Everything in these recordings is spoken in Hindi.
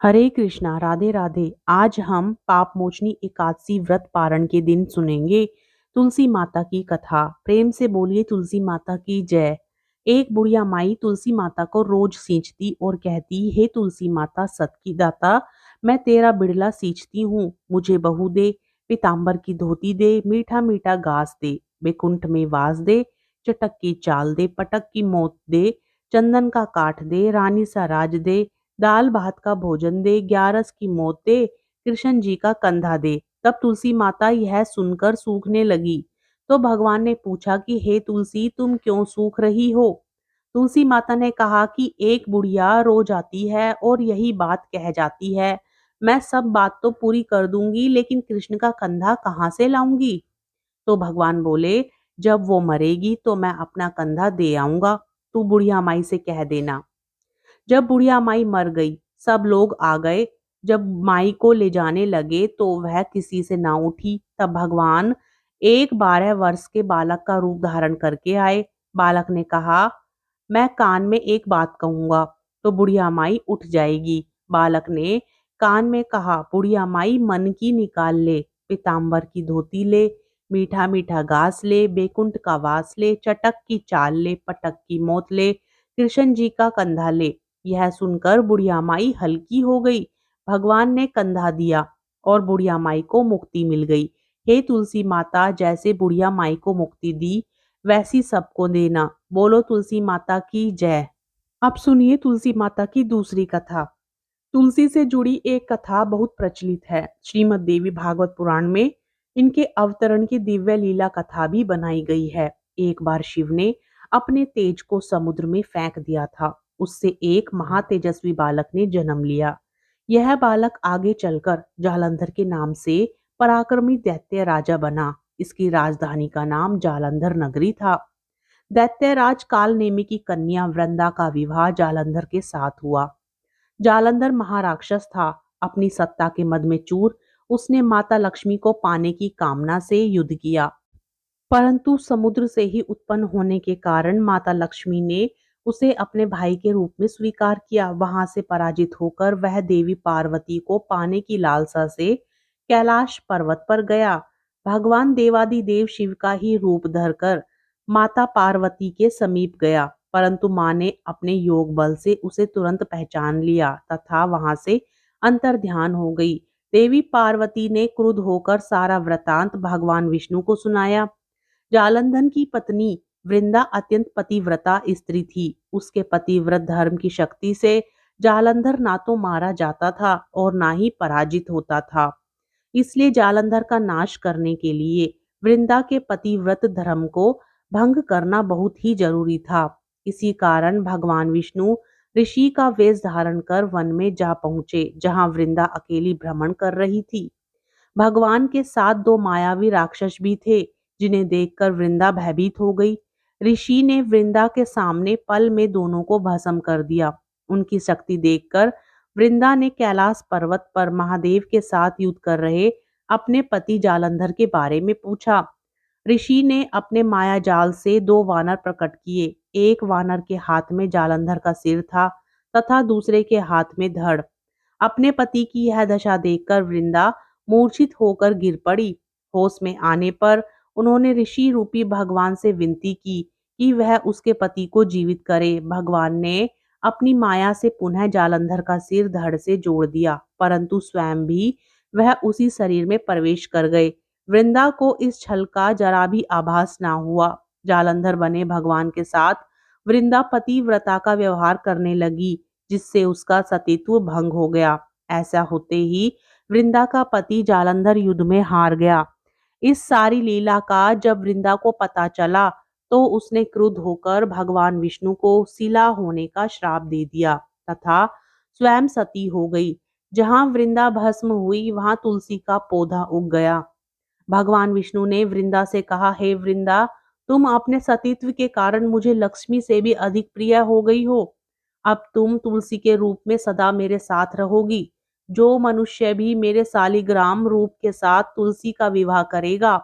हरे कृष्णा, राधे राधे। आज हम पापमोचनी एकादशी व्रत पारण के दिन सुनेंगे तुलसी माता की कथा। प्रेम से बोलिए तुलसी माता की जय। एक बुढ़िया माई तुलसी माता को रोज सींचती और कहती, हे तुलसी माता सत की दाता, मैं तेरा बिड़ला सींचती हूँ, मुझे बहू दे, पीताम्बर की धोती दे, मीठा मीठा घास दे, बैकुंठ में वास दे, चटक की चाल दे, पटक की मौत दे, चंदन का काठ दे, रानी सा राज दे, दाल भात का भोजन दे, ग्यारस की मौत दे, कृष्ण जी का कंधा दे। तब तुलसी माता यह सुनकर सूखने लगी। तो भगवान ने पूछा कि हे तुलसी, तुम क्यों सूख रही हो? तुलसी माता ने कहा कि एक बुढ़िया रोज आती है और यही बात कह जाती है, मैं सब बात तो पूरी कर दूंगी, लेकिन कृष्ण का कंधा कहाँ से लाऊंगी? तो भगवान बोले, जब वो मरेगी तो मैं अपना कंधा दे आऊंगा, तू बुढ़िया माई से कह देना। जब बुढ़िया माई मर गई, सब लोग आ गए। जब माई को ले जाने लगे तो वह किसी से ना उठी। तब भगवान एक 12 वर्ष के बालक का रूप धारण करके आए। बालक ने कहा, मैं कान में एक बात कहूंगा तो बुढ़िया माई उठ जाएगी। बालक ने कान में कहा, बुढ़िया माई मन की निकाल ले, पीताम्बर की धोती ले, मीठा मीठा घास ले, बैकुंठ का वास ले, चटक की चाल ले, पटक की मौत ले, कृष्ण जी का कंधा ले। यह सुनकर बुढ़िया माई हल्की हो गई। भगवान ने कंधा दिया और बुढ़िया माई को मुक्ति मिल गई। हे तुलसी माता, जैसे बुढ़िया माई को मुक्ति दी वैसी सबको देना। बोलो तुलसी माता की जय। अब सुनिए तुलसी माता की दूसरी कथा। तुलसी से जुड़ी एक कथा बहुत प्रचलित है। श्रीमद् देवी भागवत पुराण में इनके अवतरण की दिव्य लीला कथा भी बनाई गई है। एक बार शिव ने अपने तेज को समुद्र में फेंक दिया था। उससे एक महातेजस्वी बालक ने जन्म लिया। यह बालक आगे चलकर जालंधर के नाम से पराक्रमी दैत्य राजा बना। इसकी राजधानी का नाम जालंधर नगरी था। दैत्यराज कालनेमी की कन्या वृंदा का विवाह जालंधर के साथ हुआ। जालंधर महाराक्षस था। अपनी सत्ता के मद में चूर उसने माता लक्ष्मी को पाने की कामना से युद्ध किया, परंतु समुद्र से ही उत्पन्न होने के कारण माता लक्ष्मी ने उसे अपने भाई के रूप में स्वीकार किया। वहां से पराजित होकर वह देवी पार्वती को पाने की लालसा से कैलाश पर्वत पर गया। भगवान देवादिदेव शिव का ही रूप धरकर माता पार्वती के समीप गया, परंतु मां ने अपने योग बल से उसे तुरंत पहचान लिया तथा वहां से अंतर ध्यान हो गई। देवी पार्वती ने क्रुद्ध होकर सारा वृतांत भगवान विष्णु को सुनाया। जालंधर की पत्नी वृंदा अत्यंत पतिव्रता स्त्री थी। उसके पतिव्रत धर्म की शक्ति से जालंधर ना तो मारा जाता था और ना ही पराजित होता था। इसलिए जालंधर का नाश करने के लिए वृंदा के पतिव्रत धर्म को भंग करना बहुत ही जरूरी था। इसी कारण भगवान विष्णु ऋषि का वेश धारण कर वन में जा पहुंचे, जहां वृंदा अकेली भ्रमण कर रही थी। भगवान के साथ दो मायावी राक्षस भी थे, जिन्हें देखकर वृंदा भयभीत हो गई। ऋषि ने वृंदा के सामने पल में दोनों को भस्म कर दिया। उनकी शक्ति देखकर वृंदा ने कैलाश पर्वत पर महादेव के साथ युद्ध कर रहे अपने पति जालंधर के बारे में पूछा। ऋषि ने अपने माया जाल से दो वानर प्रकट किए। एक वानर के हाथ में जालंधर का सिर था तथा दूसरे के हाथ में धड़। अपने पति की यह दशा देखकर वृंदा मूर्छित होकर गिर पड़ी। होश में आने पर उन्होंने ऋषि रूपी भगवान से विनती की कि वह उसके पति को जीवित करे। भगवान ने अपनी माया से पुनः जालंधर का सिर धड़ से जोड़ दिया, परंतु स्वयं भी वह उसी शरीर में प्रवेश कर गए। वृंदा को इस छल का जरा भी आभास ना हुआ। जालंधर बने भगवान के साथ वृंदा पतिव्रता का व्यवहार करने लगी, जिससे उसका सतीत्व भंग हो गया। ऐसा होते ही वृंदा का पति जालंधर युद्ध में हार गया। इस सारी लीला का जब वृंदा को पता चला तो उसने क्रुद्ध होकर भगवान विष्णु को शिला होने का श्राप दे दिया तथा स्वयं सती हो गई। जहां वृंदा भस्म हुई वहां तुलसी का पौधा उग गया। भगवान विष्णु ने वृंदा से कहा, हे वृंदा, तुम अपने सतीत्व के कारण मुझे लक्ष्मी से भी अधिक प्रिय हो गई हो। अब तुम तुलसी के रूप में सदा मेरे साथ रहोगी। जो मनुष्य भी मेरे शालिग्राम रूप के साथ तुलसी का विवाह करेगा,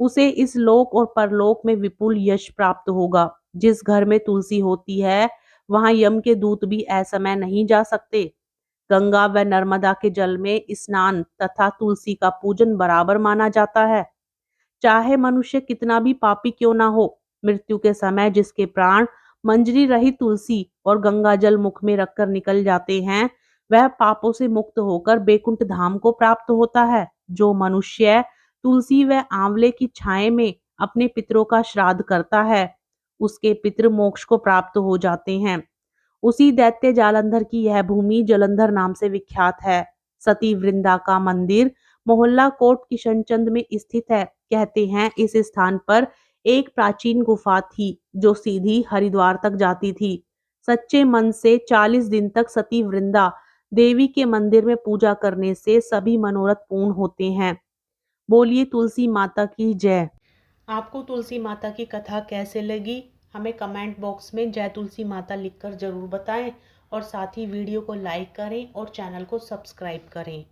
उसे इस लोक और परलोक में विपुल यश प्राप्त होगा। जिस घर में तुलसी होती है, वहां यम के दूत भी असमय नहीं जा सकते। गंगा व नर्मदा के जल में स्नान तथा तुलसी का पूजन बराबर माना जाता है। चाहे मनुष्य कितना भी पापी क्यों ना हो, मृत्यु के समय जिसके प्राण मंजरी रहित तुलसी और गंगा जल मुख में रखकर निकल जाते हैं, वह पापों से मुक्त होकर बैकुंठ धाम को प्राप्त होता है। जो मनुष्य तुलसी व आंवले की छाया में अपने पितरों का श्राद्ध करता है, उसके पितृ मोक्ष को प्राप्त हो जाते हैं। उसी दैत्य जालंधर की यह भूमि जलंधर नाम से विख्यात है। सती वृंदा का मंदिर मोहल्ला कोट किशनचंद में स्थित है। कहते हैं इस स्थान पर एक प्राचीन गुफा थी जो सीधी हरिद्वार तक जाती थी। सच्चे मन से 40 दिन तक सती वृंदा देवी के मंदिर में पूजा करने से सभी मनोरथ पूर्ण होते हैं। बोलिए तुलसी माता की जय। आपको तुलसी माता की कथा कैसे लगी, हमें कमेंट बॉक्स में जय तुलसी माता लिखकर ज़रूर बताएं और साथ ही वीडियो को लाइक करें और चैनल को सब्सक्राइब करें।